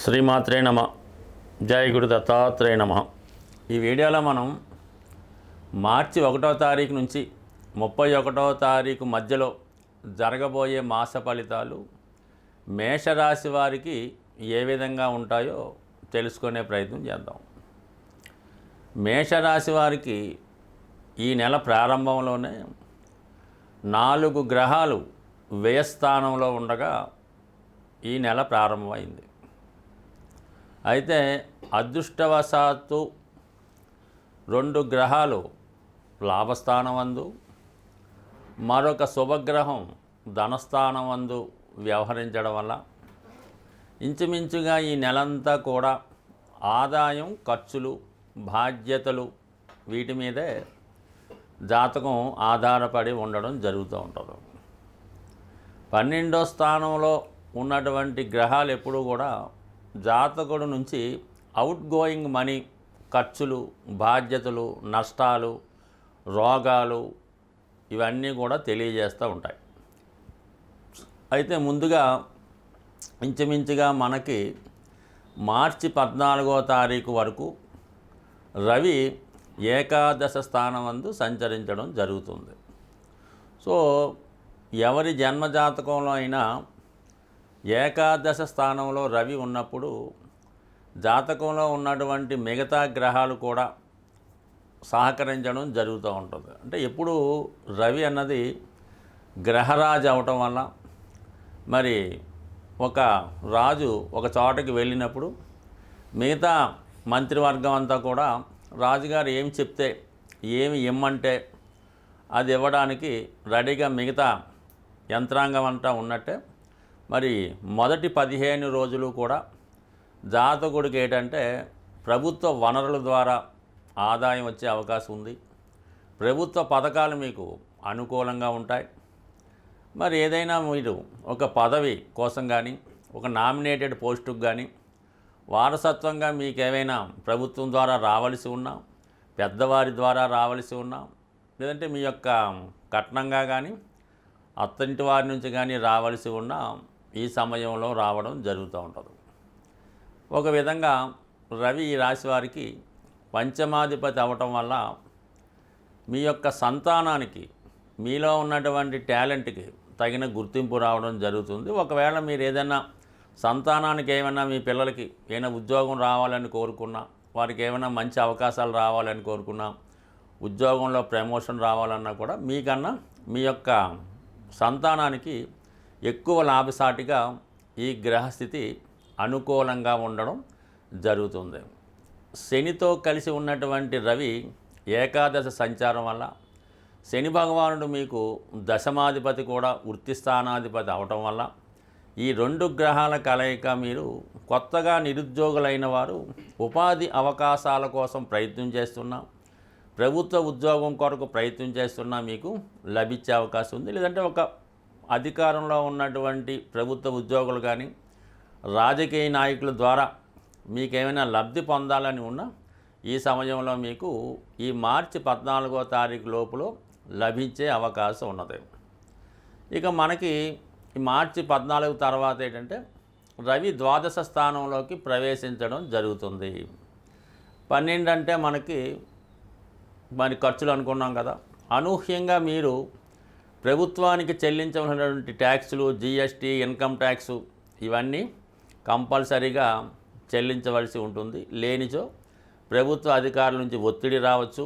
శ్రీమాత్రే నమ. జై గురు దత్తాత్రేయ నమ. ఈ వీడియోలో మనం మార్చి 1వ తారీఖు నుంచి 31వ తారీఖు మధ్యలో జరగబోయే మాస ఫలితాలు మేషరాశి వారికి ఏ విధంగా ఉంటాయో తెలుసుకునే ప్రయత్నం చేద్దాం. మేషరాశి వారికి ఈ నెల ప్రారంభంలోనే 4 గ్రహాలు వ్యయస్థానంలో ఉండగా ఈ నెల ప్రారంభమైంది. అయితే అదృష్టవశాత్తు 2 గ్రహాలు లాభస్థానమందు, మరొక శుభగ్రహం ధనస్థానమందు వ్యవహరించడం వల్ల ఇంచుమించుగా ఈ నెలంతా కూడా ఆదాయం, ఖర్చులు, బాధ్యతలు వీటి మీదే జాతకం ఆధారపడి ఉండడం జరుగుతూ ఉంటుంది. 12వ స్థానంలో ఉన్నటువంటి గ్రహాలు ఎప్పుడూ కూడా జాతకుడు నుంచి అవుట్ గోయింగ్ మనీ, ఖర్చులు, బాధ్యతలు, నష్టాలు, రోగాలు ఇవన్నీ కూడా తెలియజేస్తూ ఉంటాయి. అయితే ముందుగా ఇంచుమించుగా మనకి మార్చి 14వ తారీఖు వరకు రవి ఏకాదశ స్థానమందు సంచరించడం జరుగుతుంది. సో ఎవరి జన్మజాతకంలో అయినా ఏకాదశ స్థానంలో రవి ఉన్నప్పుడు జాతకంలో ఉన్నటువంటి మిగతా గ్రహాలు కూడా సహకరించడం జరుగుతూ ఉంటుంది. అంటే ఎప్పుడు రవి అన్నది గ్రహరాజు అవటం వల్ల మరి ఒక రాజు ఒక చోటకి వెళ్ళినప్పుడు మిగతా మంత్రివర్గం అంతా కూడా రాజుగారు ఏం చెప్తే, ఏమి ఇమ్మంటే అది ఇవ్వడానికి రెడీగా మిగతా యంత్రాంగం అంతా ఉన్నట్టే మరి మొదటి 15 రోజులు కూడా జాతకుడికి ఏంటంటే ప్రభుత్వ వనరుల ద్వారా ఆదాయం వచ్చే అవకాశం ఉంది. ప్రభుత్వ పథకాలు మీకు అనుకూలంగా ఉంటాయి. మరి ఏదైనా మీరు ఒక పదవి కోసం కానీ, ఒక నామినేటెడ్ పోస్టుకు కానీ వారసత్వంగా మీకు ఏవైనా ప్రభుత్వం ద్వారా రావాల్సి ఉన్నా, పెద్దవారి ద్వారా రావాల్సి ఉన్నా, లేదంటే మీ యొక్క కట్నంగా కానీ అత్తంటి వారి నుంచి కానీ రావాల్సి ఉన్నా ఈ సమయంలో రావడం జరుగుతూ ఉంటుంది. ఒక విధంగా రవి ఈ రాశి వారికి పంచమాధిపతి అవ్వటం వల్ల మీ యొక్క సంతానానికి మీలో ఉన్నటువంటి టాలెంట్కి తగిన గుర్తింపు రావడం జరుగుతుంది. ఒకవేళ మీరు ఏదైనా సంతానానికి ఏమైనా మీ పిల్లలకి ఏమైనా ఉద్యోగం రావాలని కోరుకున్నా, వారికి ఏమైనా మంచి అవకాశాలు రావాలని కోరుకున్నా, ఉద్యోగంలో ప్రమోషన్ రావాలన్నా కూడా మీకన్నా మీ యొక్క సంతానానికి ఎక్కువ లాభసాటిగా ఈ గ్రహస్థితి అనుకూలంగా ఉండడం జరుగుతుంది. శనితో కలిసి ఉన్నటువంటి రవి ఏకాదశ సంచారం వల్ల శని భగవానుడు మీకు దశమాధిపతి కూడా వృత్తి స్థానాధిపతి అవటం వల్ల ఈ 2 గ్రహాల కలయిక మీరు కొత్తగా నిరుద్యోగులైన వారు ఉపాధి అవకాశాల కోసం ప్రయత్నం చేస్తున్నా, ప్రభుత్వ ఉద్యోగం కొరకు ప్రయత్నం చేస్తున్నా మీకు లభించే అవకాశం ఉంది. లేదంటే ఒక అధికారంలో ఉన్నటువంటి ప్రభుత్వ ఉద్యోగులు కానీ రాజకీయ నాయకుల ద్వారా మీకేమైనా లబ్ధి పొందాలని ఉన్నా ఈ సమయంలో మీకు ఈ మార్చి 14వ తారీఖు లోపల లభించే అవకాశం ఉన్నది. ఇక మనకి ఈ మార్చి 14 తర్వాత ఏంటంటే రవి ద్వాదశ స్థానంలోకి ప్రవేశించడం జరుగుతుంది. 12 అంటే మనకి మరి ఖర్చులు అనుకున్నాం కదా, అనూహ్యంగా మీరు ప్రభుత్వానికి చెల్లించవలసినటువంటి ట్యాక్సులు, జిఎస్టీ, ఇన్కమ్ ట్యాక్సు ఇవన్నీ కంపల్సరీగా చెల్లించవలసి ఉంటుంది. లేనిచో ప్రభుత్వ అధికారుల నుంచి ఒత్తిడి రావచ్చు.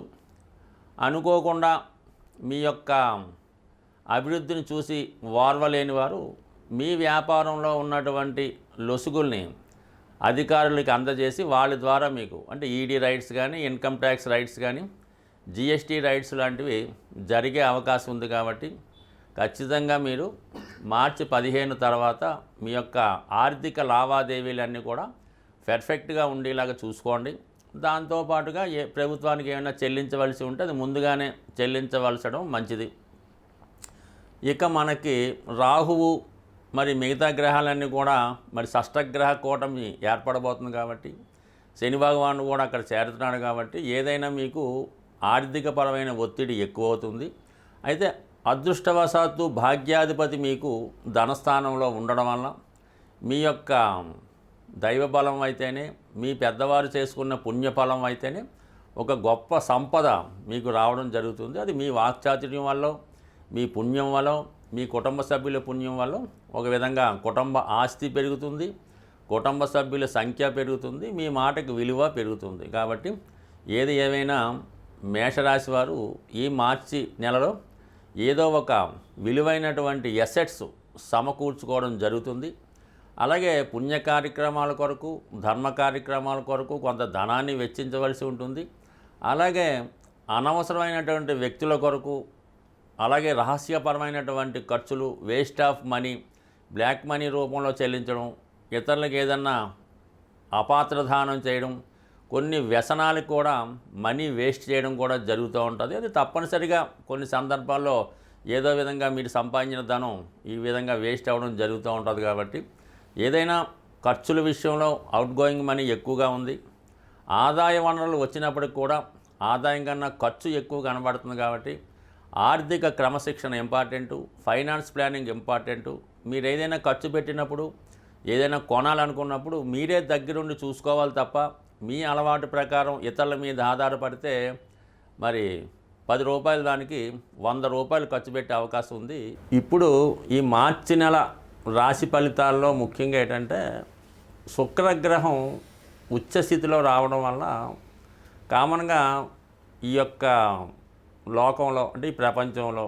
అనుకోకుండా మీ యొక్క అభివృద్ధిని చూసి ఓర్వలేని వారు మీ వ్యాపారంలో ఉన్నటువంటి లొసుగుల్ని అధికారులకి అందజేసి వాళ్ళ ద్వారా మీకు అంటే ఈడీ రైట్స్ కానీ, ఇన్కమ్ ట్యాక్స్ రైట్స్ కానీ, జిఎస్టీ రైట్స్ లాంటివి జరిగే అవకాశం ఉంది. కాబట్టి ఖచ్చితంగా మీరు మార్చి 15 తర్వాత మీ యొక్క ఆర్థిక లావాదేవీలన్నీ కూడా పర్ఫెక్ట్గా ఉండేలాగా చూసుకోండి. దాంతోపాటుగా ప్రభుత్వానికి ఏమైనా చెల్లించవలసి ఉంటే అది ముందుగానే చెల్లించవలసడం మంచిది. ఇక మనకి రాహువు మరి మిగతా గ్రహాలన్నీ కూడా మరి షష్టగ్రహ కూటమి ఏర్పడబోతుంది. కాబట్టి శని భగవానుడు కూడా అక్కడ చేరుతున్నాడు. కాబట్టి ఏదైనా మీకు ఆర్థికపరమైన ఒత్తిడి ఎక్కువ అవుతుంది. అయితే అదృష్టవశాత్తు భాగ్యాధిపతి మీకు ధనస్థానంలో ఉండడం వల్ల మీ యొక్క దైవ బలం అయితేనే, మీ పెద్దవారు చేసుకున్న పుణ్యఫలం అయితేనే ఒక గొప్ప సంపద మీకు రావడం జరుగుతుంది. అది మీ వాక్చాతుర్యం వల్ల, మీ పుణ్యం వల్ల, మీ కుటుంబ సభ్యుల పుణ్యం వల్ల ఒక విధంగా కుటుంబ ఆస్తి పెరుగుతుంది, కుటుంబ సభ్యుల సంఖ్య పెరుగుతుంది, మీ మాటకి విలువ పెరుగుతుంది. కాబట్టి ఏది ఏమైనా మేషరాశి వారు ఈ మార్చి నెలలో ఏదో ఒక విలువైనటువంటి ఎసెట్స్ సమకూర్చుకోవడం జరుగుతుంది. అలాగే పుణ్య కార్యక్రమాల కొరకు, ధర్మ కార్యక్రమాల కొరకు కొంత ధనాన్ని వెచ్చించవలసి ఉంటుంది. అలాగే అనవసరమైనటువంటి వ్యక్తుల కొరకు, అలాగే రహస్యపరమైనటువంటి ఖర్చులు, waste of money, black money రూపంలో చెల్లించడం, ఇతరులకు ఏదన్నా అపాత్రదానం చేయడం, కొన్ని వ్యసనాలకు కూడా మనీ వేస్ట్ చేయడం కూడా జరుగుతూ ఉంటుంది. అది తప్పనిసరిగా కొన్ని సందర్భాల్లో ఏదో విధంగా మీరు సంపాదించిన ధనం ఈ విధంగా వేస్ట్ అవ్వడం జరుగుతూ ఉంటుంది. కాబట్టి ఏదైనా ఖర్చుల విషయంలో అవుట్ గోయింగ్ మనీ ఎక్కువగా ఉంది. ఆదాయ వనరులు వచ్చినప్పటికి కూడా ఆదాయం కన్నా ఖర్చు ఎక్కువ కనబడుతుంది. కాబట్టి ఆర్థిక క్రమశిక్షణ ఇంపార్టెంటు, ఫైనాన్స్ ప్లానింగ్ ఇంపార్టెంటు. మీరు ఏదైనా ఖర్చు పెట్టినప్పుడు, ఏదైనా కొనాలనుకున్నప్పుడు మీరే దగ్గరుండి చూసుకోవాలి తప్ప మీ అలవాటు ప్రకారం ఇతరుల మీద ఆధారపడితే మరి 10 రూపాయలు దానికి 100 రూపాయలు ఖర్చు పెట్టే అవకాశం ఉంది. ఇప్పుడు ఈ మార్చి నెల రాశి ఫలితాల్లో ముఖ్యంగా ఏంటంటే శుక్రగ్రహం ఉచ్చస్థితిలో రావడం వల్ల కామన్గా ఈ యొక్క లోకంలో, అంటే ఈ ప్రపంచంలో,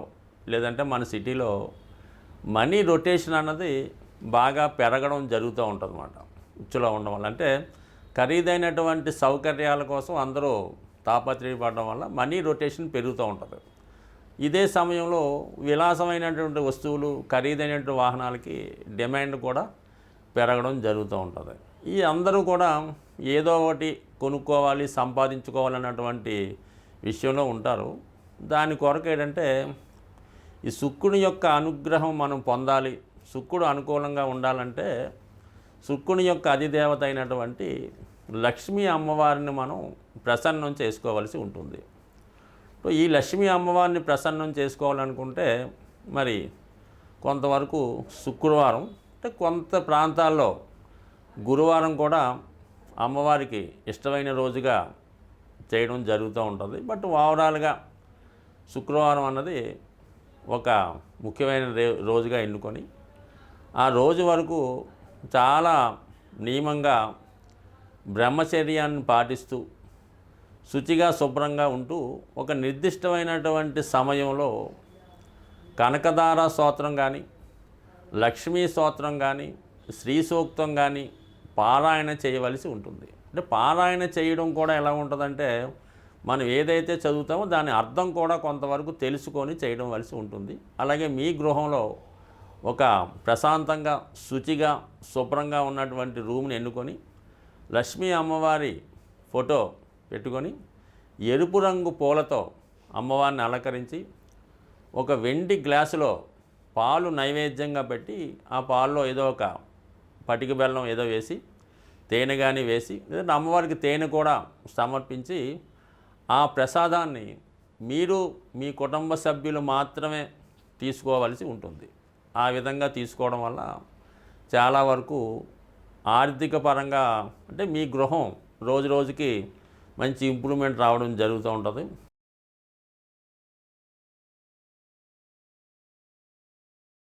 లేదంటే మన సిటీలో మనీ రొటేషన్ అన్నది బాగా పెరగడం జరుగుతూ ఉంటుంది అన్నమాట. ఉచ్చులో ఉండడం వల్ల, అంటే ఖరీదైనటువంటి సౌకర్యాల కోసం అందరూ తాపత్రయపడడం వల్ల మనీ రొటేషన్ పెరుగుతూ ఉంటుంది. ఇదే సమయంలో విలాసమైనటువంటి వస్తువులు, ఖరీదైనటువంటి వాహనాలకి డిమాండ్ కూడా పెరగడం జరుగుతూ ఉంటుంది. ఈ అందరూ కూడా ఏదో ఒకటి కొనుక్కోవాలి, సంపాదించుకోవాలన్నటువంటి విషయంలో ఉంటారు. దాని కొరకు ఏంటంటే ఈ శుక్రుని యొక్క అనుగ్రహం మనం పొందాలి, శుక్రుడు అనుకూలంగా ఉండాలంటే శుక్రుని యొక్క అధిదేవత అయినటువంటి లక్ష్మీ అమ్మవారిని మనం ప్రసన్నం చేసుకోవాల్సి ఉంటుంది. ఈ లక్ష్మీ అమ్మవారిని ప్రసన్నం చేసుకోవాలనుకుంటే మరి కొంతవరకు శుక్రవారం, అంటే కొంత ప్రాంతాల్లో గురువారం కూడా అమ్మవారికి ఇష్టమైన రోజుగా చేయడం జరుగుతూ ఉంటుంది. బట్ ఓవరాల్గా శుక్రవారం అన్నది ఒక ముఖ్యమైన రోజుగా ఎన్నుకొని ఆ రోజు వరకు చాలా నియమంగా బ్రహ్మచర్యాన్ని పాటిస్తూ శుచిగా శుభ్రంగా ఉంటూ ఒక నిర్దిష్టమైనటువంటి సమయంలో కనకదార స్తోత్రం కానీ, లక్ష్మీ స్తోత్రం కానీ, శ్రీ సూక్తం కానీ పారాయణ చేయవలసి ఉంటుంది. అంటే పారాయణ చేయడం కూడా ఎలా ఉంటుందంటే మనం ఏదైతే చదువుతామో దాని అర్థం కూడా కొంతవరకు తెలుసుకొని చేయడం వలసి ఉంటుంది. అలాగే మీ గృహంలో ఒక ప్రశాంతంగా, శుచిగా, శుభ్రంగా ఉన్నటువంటి రూమ్ని ఎన్నుకొని లక్ష్మీ అమ్మవారి ఫోటో పెట్టుకొని ఎరుపు రంగు పూలతో అమ్మవారిని అలంకరించి ఒక వెండి గ్లాసులో పాలు నైవేద్యంగా పెట్టి ఆ పాల్లో ఏదో ఒక పటిక బెల్లం ఏదో వేసి, తేనె కానీ వేసి, లేదంటే అమ్మవారికి తేనె కూడా సమర్పించి ఆ ప్రసాదాన్ని మీరు మీ కుటుంబ సభ్యులు మాత్రమే తీసుకోవలసి ఉంటుంది. ఆ విధంగా తీసుకోవడం వల్ల చాలా వరకు ఆర్థిక పరంగా, అంటే మీ గృహం రోజు రోజుకి మంచి ఇంప్రూవ్మెంట్ రావడం జరుగుతూ ఉంటుంది.